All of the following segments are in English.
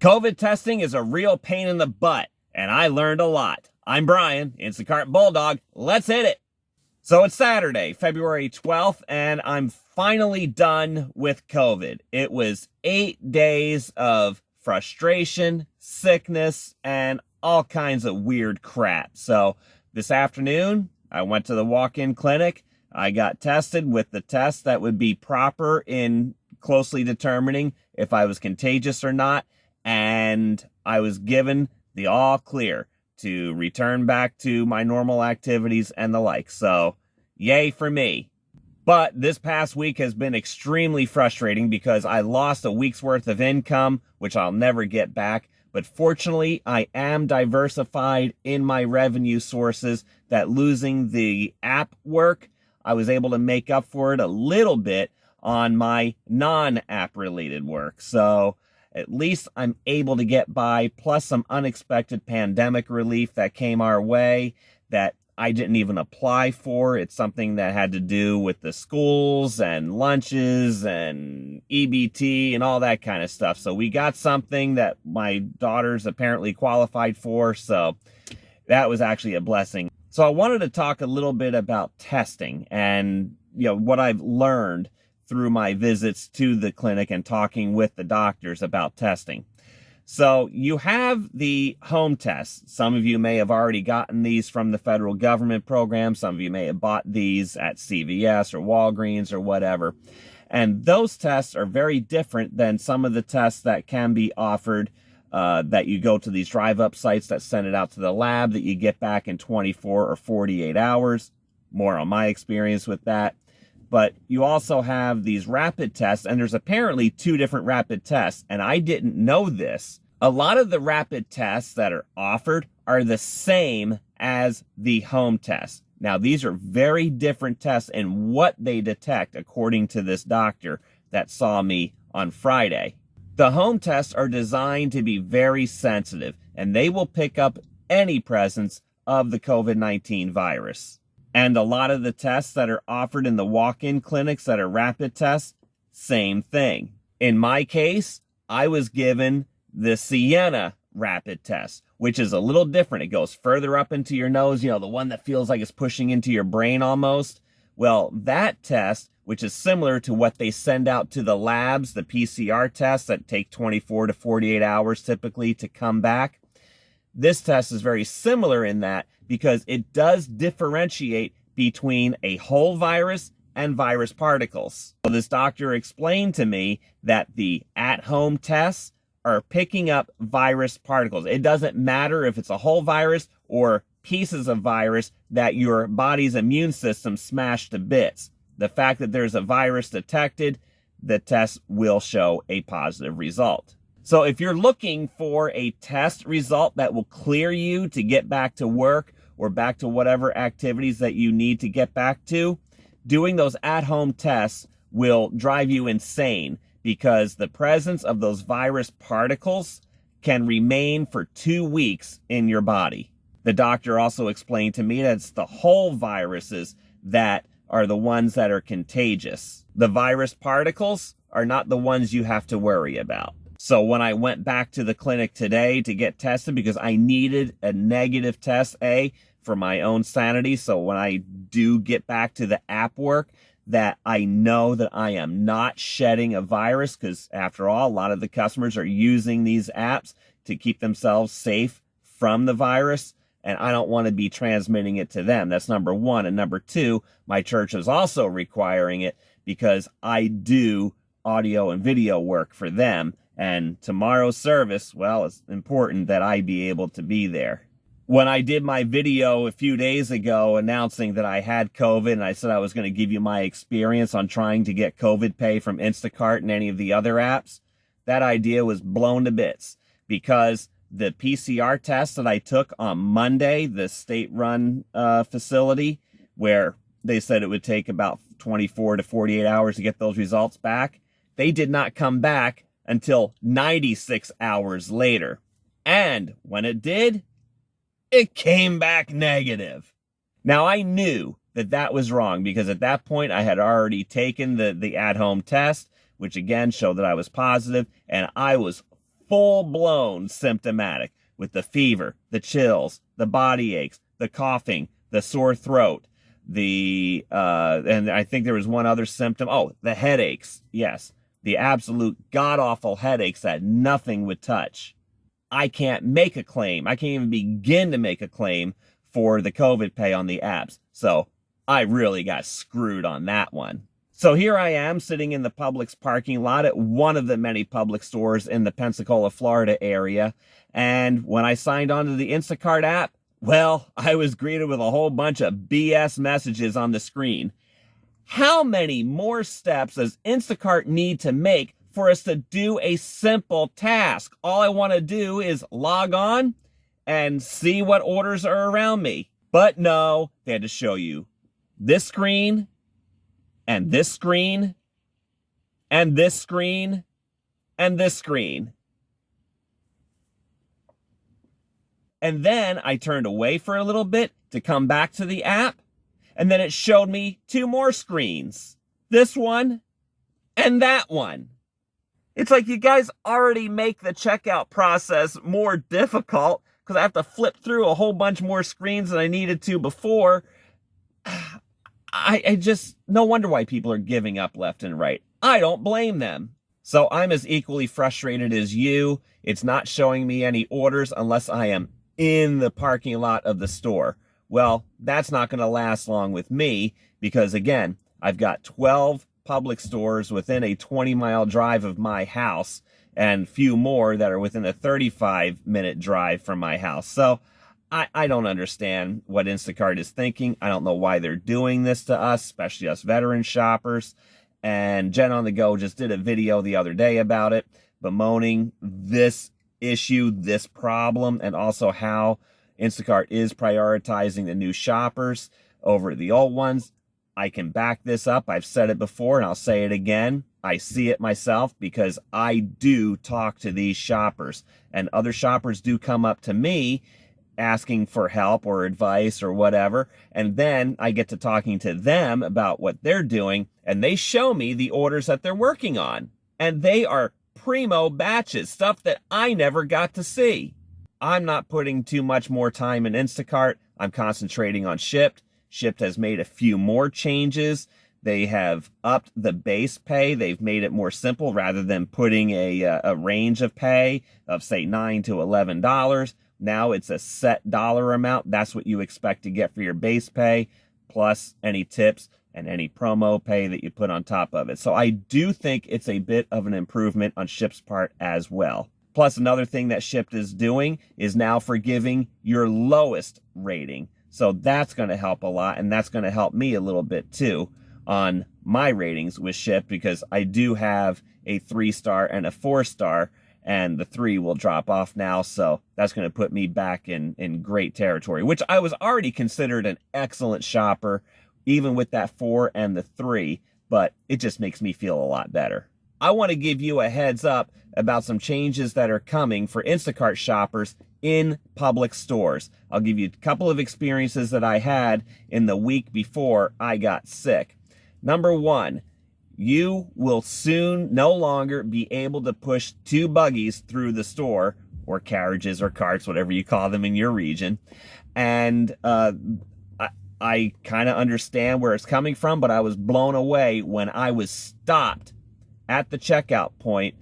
COVID testing is a real pain in the butt, and I learned a lot. I'm Brian, Instacart Bulldog. Let's hit it. So it's Saturday, February 12th, and I'm finally done with COVID. It was 8 days of frustration, sickness, and all kinds of weird crap. So this afternoon, I went to the walk-in clinic. I got tested with the test that would be proper in closely determining if I was contagious or not. And I was given the all clear to return back to my normal activities and the like. So, yay for me. But this past week has been extremely frustrating because I lost a week's worth of income, which I'll never get back. But fortunately, I am diversified in my revenue sources that losing the app work, I was able to make up for it a little bit on my non-app related work. So at least I'm able to get by, plus some unexpected pandemic relief that came our way that I didn't even apply for. It's something that had to do with the schools and lunches and EBT and all that kind of stuff. So we got something that my daughters apparently qualified for. So that was actually a blessing. So I wanted to talk a little bit about testing and, what I've learned through my visits to the clinic and talking with the doctors about testing. So you have the home tests. Some of you may have already gotten these from the federal government program. Some of you may have bought these at CVS or Walgreens or whatever. And those tests are very different than some of the tests that can be offered that you go to these drive-up sites that send it out to the lab that you get back in 24 or 48 hours. More on my experience with that. But you also have these rapid tests, and there's apparently 2 different rapid tests, and I didn't know this. A lot of the rapid tests that are offered are the same as the home test. Now, these are very different tests in what they detect, according to this doctor that saw me on Friday. The home tests are designed to be very sensitive, and they will pick up any presence of the COVID-19 virus. And a lot of the tests that are offered in the walk-in clinics that are rapid tests, same thing. In my case, I was given the Sienna rapid test, which is a little different. It goes further up into your nose, the one that feels like it's pushing into your brain almost. Well, that test, which is similar to what they send out to the labs, the PCR tests that take 24 to 48 hours typically to come back. This test is very similar in that because it does differentiate between a whole virus and virus particles. So this doctor explained to me that the at-home tests are picking up virus particles. It doesn't matter if it's a whole virus or pieces of virus that your body's immune system smashed to bits. The fact that there's a virus detected, the test will show a positive result. So if you're looking for a test result that will clear you to get back to work or back to whatever activities that you need to get back to, doing those at-home tests will drive you insane because the presence of those virus particles can remain for 2 weeks in your body. The doctor also explained to me that it's the whole viruses that are the ones that are contagious. The virus particles are not the ones you have to worry about. So when I went back to the clinic today to get tested, because I needed a negative test, for my own sanity, so when I do get back to the app work, that I know that I am not shedding a virus, because after all, a lot of the customers are using these apps to keep themselves safe from the virus, and I don't want to be transmitting it to them. That's number one. And number two, my church is also requiring it because I do audio and video work for them. And tomorrow's service, well, it's important that I be able to be there. When I did my video a few days ago announcing that I had COVID and I said I was going to give you my experience on trying to get COVID pay from Instacart and any of the other apps, that idea was blown to bits because the PCR test that I took on Monday, the state-run facility, where they said it would take about 24 to 48 hours to get those results back, they did not come back until 96 hours later. And when it did, it came back negative. Now, I knew that that was wrong because at that point I had already taken the at-home test, which again showed that I was positive, and I was full-blown symptomatic with the fever, the chills, the body aches, the coughing, the sore throat, and I think there was one other symptom. Oh, the headaches. Yes, the absolute god-awful headaches that nothing would touch. I can't make a claim. I can't even begin to make a claim for the COVID pay on the apps. So I really got screwed on that one. So here I am sitting in the Publix parking lot at one of the many Publix stores in the Pensacola, Florida area. And when I signed on to the Instacart app, well, I was greeted with a whole bunch of BS messages on the screen. How many more steps does Instacart need to make for us to do a simple task? All I want to do is log on and see what orders are around me. But no, they had to show you this screen, and this screen, and this screen, and this screen. And then I turned away for a little bit to come back to the app, and then it showed me two more screens. This one and that one. It's like you guys already make the checkout process more difficult because I have to flip through a whole bunch more screens than I needed to before. I just, no wonder why people are giving up left and right. I don't blame them. So I'm as equally frustrated as you. It's not showing me any orders unless I am in the parking lot of the store. Well, that's not going to last long with me because, again, I've got 12 Publix stores within a 20-mile drive of my house and few more that are within a 35-minute drive from my house. So I don't understand what Instacart is thinking. I don't know why they're doing this to us, especially us veteran shoppers. And Jen on the Go just did a video the other day about it, bemoaning this issue, this problem, and also how Instacart is prioritizing the new shoppers over the old ones. I can back this up. I've said it before and I'll say it again. I see it myself because I do talk to these shoppers, and other shoppers do come up to me asking for help or advice or whatever. And then I get to talking to them about what they're doing, and they show me the orders that they're working on. And they are primo batches, stuff that I never got to see. I'm not putting too much more time in Instacart. I'm concentrating on Shipt. Shipt has made a few more changes. They have upped the base pay. They've made it more simple rather than putting a range of pay of, say, $9 to $11. Now it's a set dollar amount. That's what you expect to get for your base pay, plus any tips and any promo pay that you put on top of it. So I do think it's a bit of an improvement on Shipt's part as well. Plus, another thing that Shipt is doing is now forgiving your lowest rating. So that's going to help a lot, and that's going to help me a little bit too on my ratings with Shipt, because I do have a 3-star and a 4-star, and the 3 will drop off now. So that's going to put me back in great territory, which I was already considered an excellent shopper, even with that 4 and the 3, but it just makes me feel a lot better. I want to give you a heads up about some changes that are coming for Instacart shoppers in Publix stores. I'll give you a couple of experiences that I had in the week before I got sick. Number 1, you will soon no longer be able to push 2 buggies through the store, or carriages or carts, whatever you call them in your region. And I kind of understand where it's coming from, but I was blown away when I was stopped at the checkout point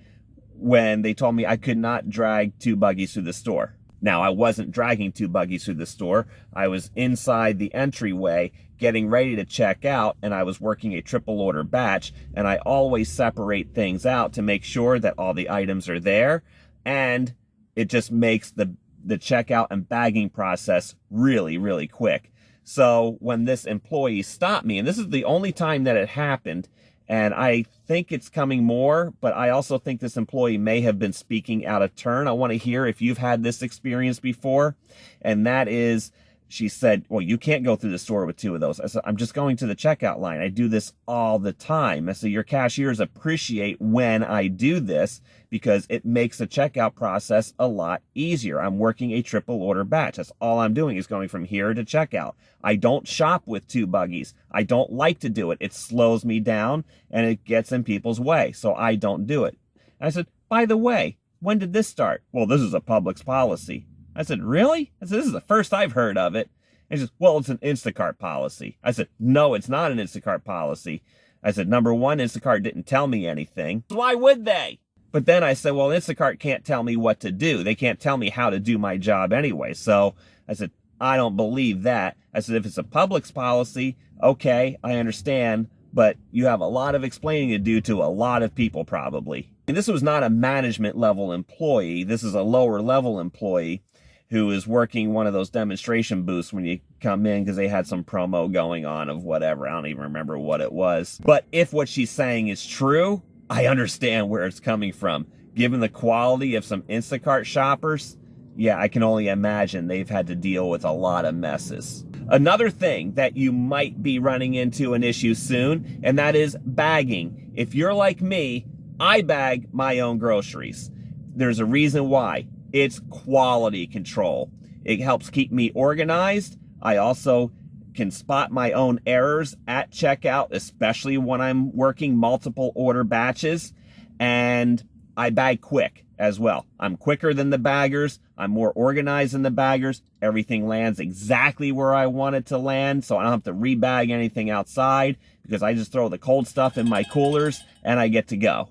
when they told me I could not drag 2 buggies through the store. Now, I wasn't dragging 2 buggies through the store. I was inside the entryway getting ready to check out, and I was working a triple order batch, and I always separate things out to make sure that all the items are there, and it just makes the checkout and bagging process really, really quick. So when this employee stopped me, and this is the only time that it happened, and I think it's coming more, but I also think this employee may have been speaking out of turn. I want to hear if you've had this experience before. And that is, she said, well, you can't go through the store with 2 of those. I said, I'm just going to the checkout line. I do this all the time. I said, your cashiers appreciate when I do this because it makes the checkout process a lot easier. I'm working a triple order batch. That's all I'm doing is going from here to checkout. I don't shop with 2 buggies. I don't like to do it. It slows me down and it gets in people's way. So I don't do it. And I said, by the way, when did this start? Well, this is a Publix policy. I said, really? I said, this is the first I've heard of it. And he says, well, it's an Instacart policy. I said, no, it's not an Instacart policy. I said, number one, Instacart didn't tell me anything. Why would they? But then I said, well, Instacart can't tell me what to do. They can't tell me how to do my job anyway. So I said, I don't believe that. I said, if it's a Publix policy, okay, I understand. But you have a lot of explaining to do to a lot of people probably. And this was not a management level employee. This is a lower level employee who is working one of those demonstration booths when you come in because they had some promo going on of whatever. I don't even remember what it was. But if what she's saying is true, I understand where it's coming from. Given the quality of some Instacart shoppers, yeah, I can only imagine they've had to deal with a lot of messes. Another thing that you might be running into an issue soon, and that is bagging. If you're like me, I bag my own groceries. There's a reason why. It's quality control. It helps keep me organized. I also can spot my own errors at checkout, especially when I'm working multiple order batches. And I bag quick as well. I'm quicker than the baggers. I'm more organized than the baggers. Everything lands exactly where I want it to land, so I don't have to rebag anything outside because I just throw the cold stuff in my coolers and I get to go.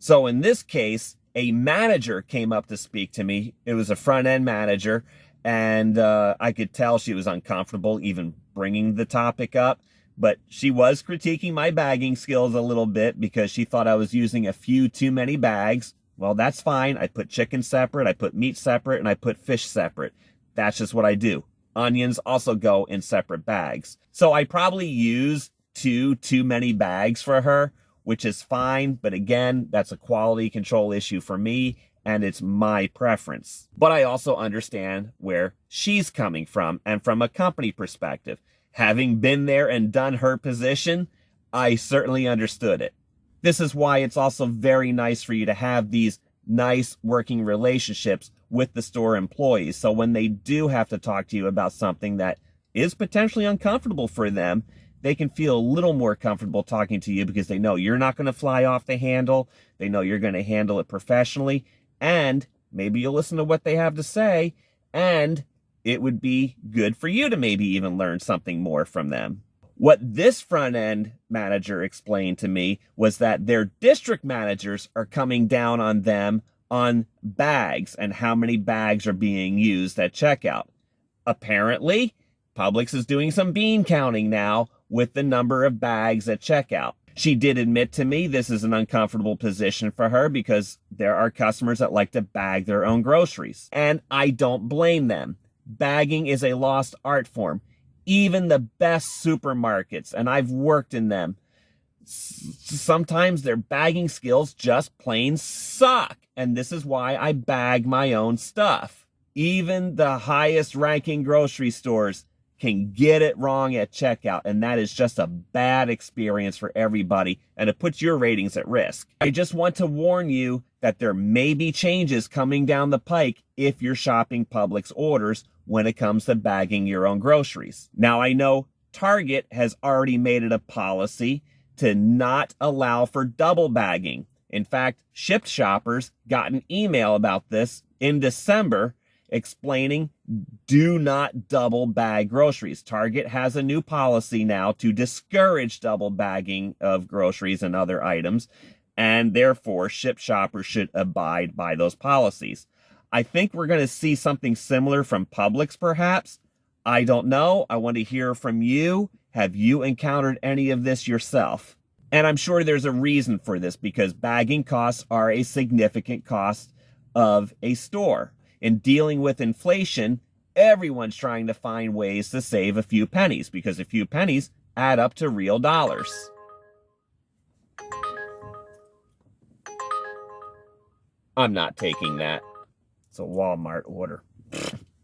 So in this case, a manager came up to speak to me. It was a front-end manager, and I could tell she was uncomfortable even bringing the topic up, but she was critiquing my bagging skills a little bit because she thought I was using a few too many bags. Well, that's fine. I put chicken separate, I put meat separate, and I put fish separate. That's just what I do. Onions also go in separate bags. So I probably use too many bags for her, which is fine. But again, that's a quality control issue for me, and it's my preference. But I also understand where she's coming from, and from a company perspective. Having been there and done her position, I certainly understood it. This is why it's also very nice for you to have these nice working relationships with the store employees. So when they do have to talk to you about something that is potentially uncomfortable for them, they can feel a little more comfortable talking to you because they know you're not going to fly off the handle. They know you're going to handle it professionally, and maybe you'll listen to what they have to say, and it would be good for you to maybe even learn something more from them. What this front-end manager explained to me was that their district managers are coming down on them on bags and how many bags are being used at checkout. Apparently, Publix is doing some bean counting now with the number of bags at checkout. She did admit to me this is an uncomfortable position for her because there are customers that like to bag their own groceries. And I don't blame them. Bagging is a lost art form. Even the best supermarkets, and I've worked in them, sometimes their bagging skills just plain suck. And this is why I bag my own stuff. Even the highest ranking grocery stores can get it wrong at checkout, and that is just a bad experience for everybody, and it puts your ratings at risk. I just want to warn you that there may be changes coming down the pike if you're shopping Publix orders when it comes to bagging your own groceries. Now, I know Target has already made it a policy to not allow for double bagging. In fact, Shipped shoppers got an email about this in December explaining do not double bag groceries. Target has a new policy now to discourage double bagging of groceries and other items, and therefore Shipped shoppers should abide by those policies. I think we're going to see something similar from Publix, perhaps. I don't know. I want to hear from you. Have you encountered any of this yourself? And I'm sure there's a reason for this because bagging costs are a significant cost of a store. In dealing with inflation, everyone's trying to find ways to save a few pennies because a few pennies add up to real dollars. I'm not taking that. It's a Walmart order.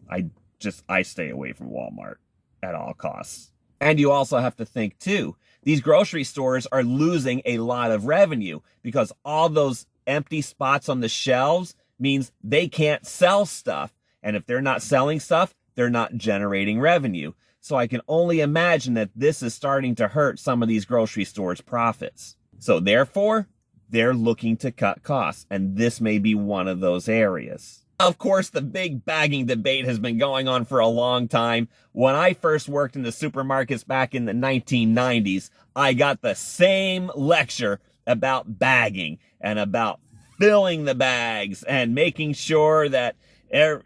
I stay away from Walmart at all costs. And you also have to think too, these grocery stores are losing a lot of revenue because all those empty spots on the shelves means they can't sell stuff. And if they're not selling stuff, they're not generating revenue. So I can only imagine that this is starting to hurt some of these grocery stores' profits. So therefore, they're looking to cut costs, and this may be one of those areas. Of course, the big bagging debate has been going on for a long time. When I first worked in the supermarkets back in the 1990s, I got the same lecture about bagging and about filling the bags and making sure that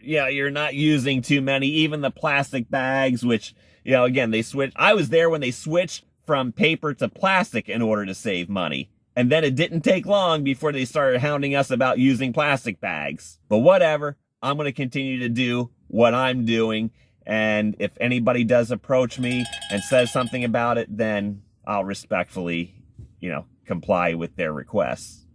you're not using too many, even the plastic bags, which, again, they switched. I was there when they switched from paper to plastic in order to save money. And then it didn't take long before they started hounding us about using plastic bags. But whatever, I'm going to continue to do what I'm doing. And if anybody does approach me and says something about it, then I'll respectfully, comply with their requests.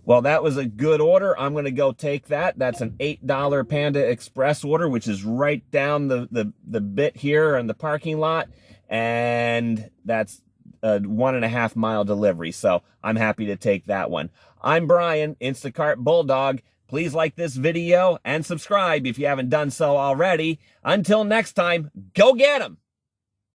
Well, that was a good order. I'm going to go take that. That's an $8 Panda Express order, which is right down the bit here in the parking lot. And that's a 1.5 mile delivery. So I'm happy to take that one. I'm Brian, Instacart Bulldog. Please like this video and subscribe if you haven't done so already. Until next time, go get 'em.